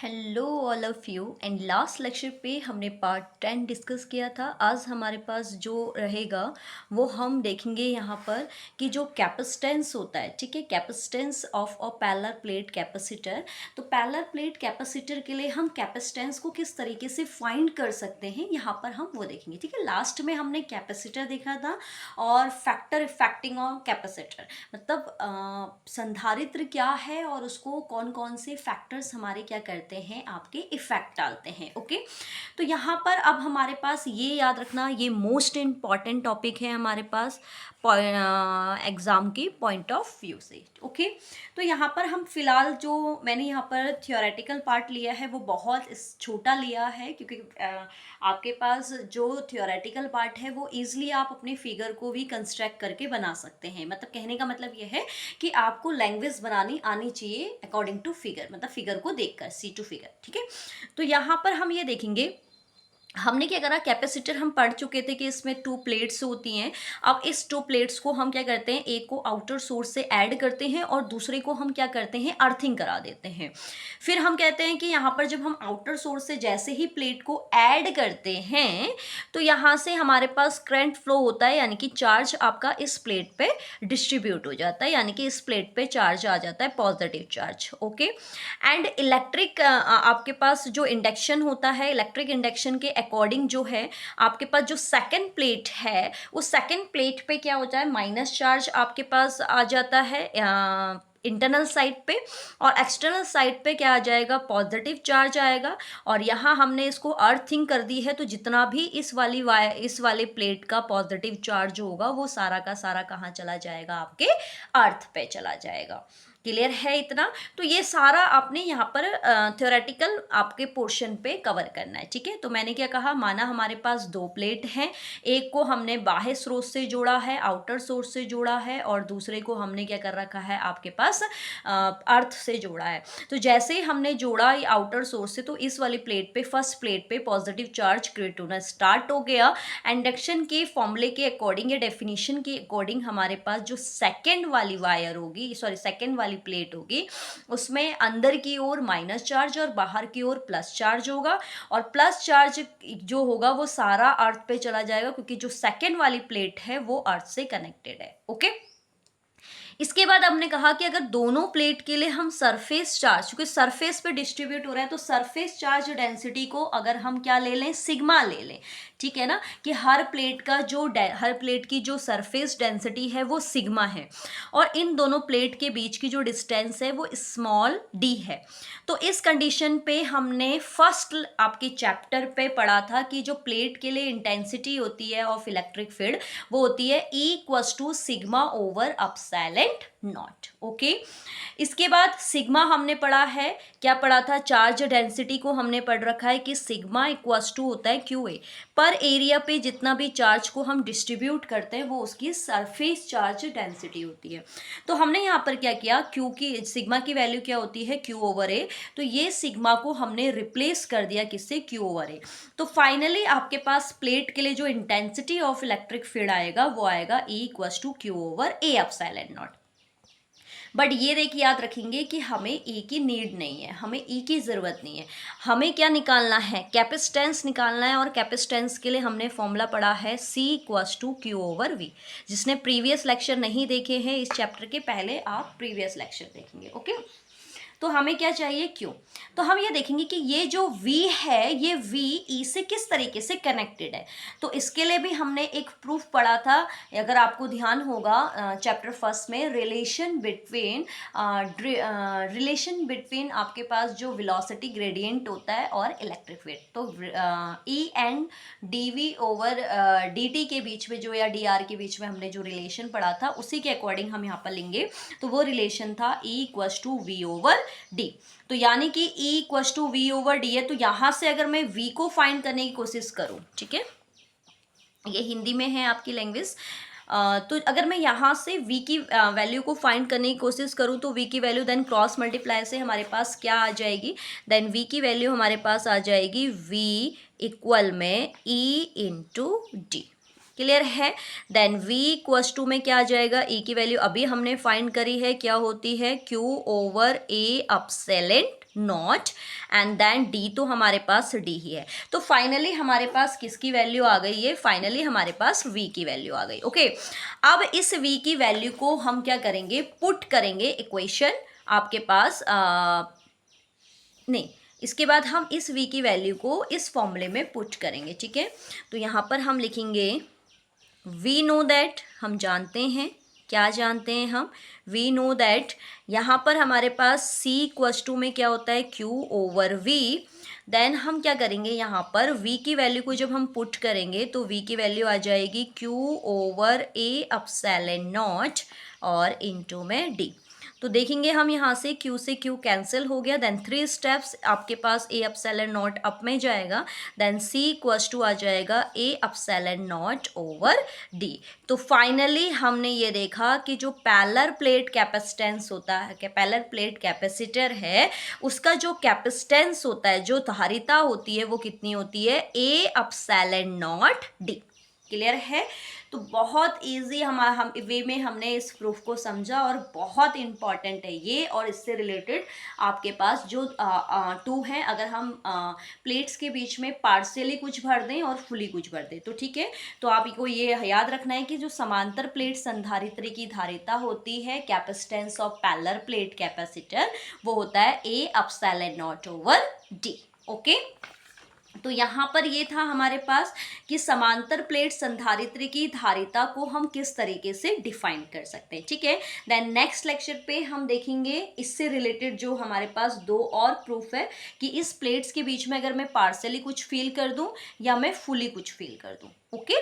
Hello all of you and last lecture पे हमने part 10 discuss किया था। आज हमारे पास जो रहेगा वो हम देखेंगे यहाँ पर कि जो कैपेसिटेंस होता है, ठीक है, capacitance of a parallel plate capacitor. तो पैरेलल प्लेट कैपेसिटर के लिए हम कैपेसिटेंस को किस तरीके से फाइंड कर सकते हैं यहाँ पर हम वो देखेंगे, ठीक है। लास्ट में हमने कैपेसिटर देखा था और फैक्टर इफेक्टिंग ऑन कैपेसिटर, मतलब संधारित्र क्या है और उसको कौन कौन से फैक्टर्स हमारे क्या करते हैं, आपके इफेक्ट डालते हैं। ओके, तो यहाँ पर अब हमारे पास ये याद रखना, ये मोस्ट इम्पॉर्टेंट टॉपिक है हमारे पास एग्जाम के पॉइंट ऑफ व्यू से। ओके, तो यहाँ पर हम फिलहाल जो मैंने यहाँ पर थियोरेटिकल पार्ट लिया है वो बहुत छोटा लिया है, क्योंकि आपके पास जो थियोरेटिकल पार्ट है वो ईजिली आप अपने फिगर को भी कंस्ट्रक्ट करके बना सकते हैं। मतलब कहने का मतलब ये है कि आपको लैंग्वेज बनानी आनी चाहिए अकॉर्डिंग टू फिगर, मतलब फिगर को देखकर, सी टू फिगर, ठीक है। तो यहाँ पर हम ये देखेंगे, हमने क्या करा, कैपेसिटर हम पढ़ चुके थे कि इसमें 2 प्लेट्स होती हैं। अब इस 2 प्लेट्स को हम क्या करते हैं, एक को आउटर सोर्स से ऐड करते हैं और दूसरे को हम क्या करते हैं, अर्थिंग करा देते हैं। फिर हम कहते हैं कि यहाँ पर जब हम आउटर सोर्स से जैसे ही प्लेट को ऐड करते हैं तो यहाँ से हमारे पास करंट फ्लो होता है, यानी कि चार्ज आपका इस प्लेट पे डिस्ट्रीब्यूट हो जाता है, यानी कि इस प्लेट पे चार्ज आ जाता है, positive charge. Okay, and electric आपके पास जो इंडक्शन होता है, इलेक्ट्रिक इंडक्शन के अकॉर्डिंग जो है आपके पास जो सेकंड प्लेट है, उस सेकंड प्लेट पे क्या होता है, माइनस चार्ज आपके पास आ जाता है इंटरनल साइड पे, और एक्सटर्नल साइड पे क्या आ जाएगा, पॉजिटिव चार्ज आएगा। और यहाँ हमने इसको अर्थिंग कर दी है, तो जितना भी इस वाले प्लेट का पॉजिटिव चार्ज होगा वो सारा का सारा कहाँ चला जाएगा, आपके अर्थ पे चला जाएगा। क्लियर है इतना? तो ये सारा आपने यहाँ पर थ्योरेटिकल आपके पोर्शन पे कवर करना है, ठीक है। तो मैंने क्या कहा, माना हमारे पास 2 प्लेट हैं, एक को हमने बाह्य स्रोत से जोड़ा है, आउटर सोर्स से जोड़ा है, और दूसरे को हमने क्या कर रखा है, आपके पास अर्थ से जोड़ा है। तो जैसे ही हमने जोड़ा आउटर सोर्स से, तो इस वाली प्लेट पे, फर्स्ट प्लेट पे पॉजिटिव चार्ज क्रिएट होना स्टार्ट हो गया। इंडक्शन के फॉर्मूले के अकॉर्डिंग या डेफिनेशन के अकॉर्डिंग हमारे पास जो सेकेंड वाली वायर होगी, सॉरी सेकेंड वाली प्लेट होगी, उसमें अंदर की ओर माइनस चार्ज और बाहर की ओर प्लस चार्ज होगा। और प्लस चार्ज जो होगा वो सारा अर्थ पे चला जाएगा, क्योंकि जो सेकेंड वाली प्लेट है वो अर्थ से कनेक्टेड है। ओके, इसके बाद हमने कहा कि अगर दोनों प्लेट के लिए हम सरफेस चार्ज, क्योंकि सरफेस पे डिस्ट्रीब्यूट हो रहा है, तो सरफेस चार्ज डेंसिटी को अगर हम क्या ले लें, सिग्मा ले लें, ठीक है ना, कि हर प्लेट की जो सरफेस डेंसिटी है वो सिग्मा है, और इन दोनों प्लेट के बीच की जो डिस्टेंस है वो स्मॉल डी है। तो इस कंडीशन पे हमने फर्स्ट आपके चैप्टर पे पढ़ा था कि जो प्लेट के लिए इंटेंसिटी होती है ऑफ इलेक्ट्रिक फील्ड वो होती है E equals to sigma over epsilon naught. Okay, इसके बाद सिग्मा हमने पढ़ा है, क्या पढ़ा था, चार्ज डेंसिटी को हमने पढ़ रखा है कि सिग्मा इक्वल्स टू होता है QA, पर एरिया पे जितना भी चार्ज को हम डिस्ट्रीब्यूट करते हैं वो उसकी सरफेस चार्ज डेंसिटी होती है। तो हमने यहाँ पर क्या किया, क्योंकि सिग्मा की वैल्यू क्या होती है, Q ओवर A, तो ये सिग्मा को हमने रिप्लेस कर दिया किससे, Q ओवर A। तो फाइनली आपके पास प्लेट के लिए जो इंटेंसिटी ऑफ इलेक्ट्रिक फील्ड आएगा वो आएगा E equals to Q over A epsilon naught. But ये देख याद रखेंगे कि हमें E की नीड नहीं है, हमें E की ज़रूरत नहीं है, हमें क्या निकालना है, कैपेसिटेंस निकालना है। और कैपेसिटेंस के लिए हमने फॉर्मूला पढ़ा है C equals to Q over V। जिसने प्रीवियस लेक्चर नहीं देखे हैं इस चैप्टर के, पहले आप प्रीवियस लेक्चर देखेंगे। ओके, तो हमें क्या चाहिए, Q। तो हम ये देखेंगे कि ये जो V है ये V E से किस तरीके से कनेक्टेड है। तो इसके लिए भी हमने एक प्रूफ पढ़ा था, अगर आपको ध्यान होगा चैप्टर फर्स्ट में, रिलेशन बिटवीन आपके पास जो वेलोसिटी ग्रेडियंट होता है और इलेक्ट्रिक फील्ड। तो E and dV over dt के बीच में जो, या dr के बीच में हमने जो रिलेशन पढ़ा था उसी के अकॉर्डिंग हम यहाँ पर लेंगे। तो वो रिलेशन था E equals to V over D। तो यानी कि E equals to V over D है, तो यहाँ से अगर मैं V को फाइंड करने की कोशिश करूँ, ठीक है, ये हिंदी में है आपकी लैंग्वेज, तो अगर मैं यहाँ से V की वैल्यू को फाइंड करने की कोशिश करूँ तो V की वैल्यू देन क्रॉस मल्टीप्लाई से हमारे पास क्या आ जाएगी, देन V की वैल्यू हमारे पास आ जाएगी V इक्वल में E इंटू डी। क्लियर है? देन V इक्वल्स टू में क्या आ जाएगा, E की वैल्यू अभी हमने फाइंड करी है, क्या होती है, Q over A epsilon naught, and then D तो हमारे पास डी ही है। तो फाइनली हमारे पास किसकी वैल्यू आ गई है? फाइनली हमारे पास v की वैल्यू आ गई। ओके, अब इस v की वैल्यू को हम क्या करेंगे? पुट करेंगे इक्वेशन आपके पास नहीं, इसके बाद हम इस v की वैल्यू को इस फॉर्मूले में पुट करेंगे। ठीक है, तो यहाँ पर हम लिखेंगे वी नो दैट, हम जानते हैं, क्या जानते हैं हम? वी नो दैट, यहाँ पर हमारे पास c इक्वस टू में क्या होता है? q over v। देन हम क्या करेंगे? यहाँ पर v की वैल्यू को जब हम पुट करेंगे तो v की वैल्यू आ जाएगी q over a epsilon not और इनटू में d। तो देखेंगे हम यहाँ से q से q कैंसिल हो गया। देन 3 स्टेप्स आपके पास a एप्सिलॉन नॉट अप में जाएगा। देन c इक्वस टू आ जाएगा a epsilon not over d। तो फाइनली हमने ये देखा कि जो पैरेलल प्लेट कैपेसिटेंस होता है, पैरेलल प्लेट कैपेसिटर है, उसका जो कैपेसिटेंस होता है, जो धारिता होती है, वो कितनी होती है? a epsilon not d। Clear है? तो बहुत इजी हम वे में हमने इस प्रूफ को समझा और बहुत इंपॉर्टेंट है ये। और इससे रिलेटेड आपके पास जो टू है, अगर हम प्लेट्स के बीच में पार्शियली कुछ भर दें और फुली कुछ भर दें तो ठीक है। तो आपको ये याद रखना है कि जो समांतर प्लेट संधारित्र की धारिता होती है, capacitance of parallel plate capacitor, वो होता है a epsilon not over d। Okay, तो यहाँ पर ये था हमारे पास कि समांतर प्लेट संधारित्र की धारिता को हम किस तरीके से डिफाइन कर सकते हैं। ठीक है, देन नेक्स्ट लेक्चर पे हम देखेंगे इससे रिलेटेड जो हमारे पास दो और प्रूफ है कि इस प्लेट्स के बीच में अगर मैं पार्शियली कुछ फील कर दूं या मैं फुली कुछ फील कर दूं। ओके।